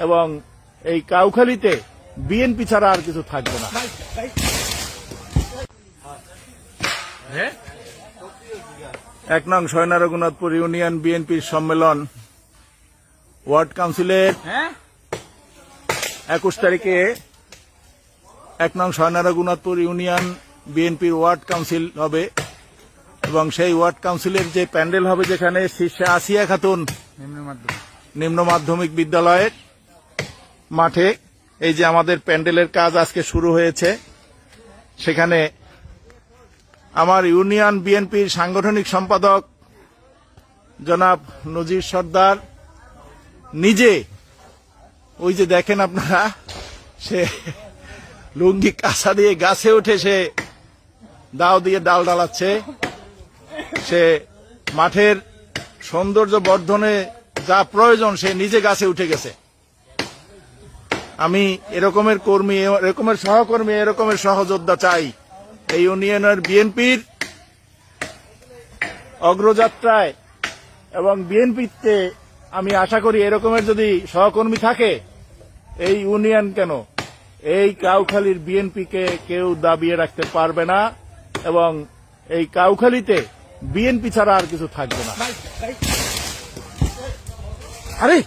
এবং এই কাউখালীতে বিএনপি ছাড়া আর কিছু থাকবে না। এক নং সয়না রঘুনাথপুর ইউনিয়ন বিএনপির সম্মেলন ওয়ার্ড কাউন্সিলের 21 তারিখে 1 নং সয়না রঘুনাথপুর ইউনিয়ন বিএনপির ওয়ার্ড কাউন্সিল হবে এবং সেই ওয়ার্ড কাউন্সিলের যে প্যান্ডেল হবে যেখানে শীর্ষে আসিয়া খাতুন নিম্ন মাধ্যমিক বিদ্যালয়ের মাঠে এই যে আমাদের প্যান্ডেলের কাজ আজকে শুরু হয়েছে। সেখানে আমার ইউনিয়ন বিএনপির সাংগঠনিক সম্পাদক জনাব নজির সর্দার নিজে ওই যে দেখেন আপনারা সে লুঙ্গি কাঁচা দিয়ে গাছে উঠে সে দাও দিয়ে ডাল ডালাচ্ছে। সে মাঠের সৌন্দর্য বর্ধনে যা প্রয়োজন সে নিজে গাছে উঠে গেছে। আমি এরকমের কর্মী, এরকমের সহকর্মী, এরকমের সহযোদ্ধা চাই এই ইউনিয়নের বিএনপির অগ্রযাত্রায় এবং বিএনপিতে। আমি আশা করি এরকমের যদি সহকর্মী থাকে এই ইউনিয়ন কেন এই কাউখালীর বিএনপিকে কেউ দাবিয়ে রাখতে পারবে না এবং এই কাউখালীতে বিএনপি ছাড়া আর কিছু থাকবে না। আরে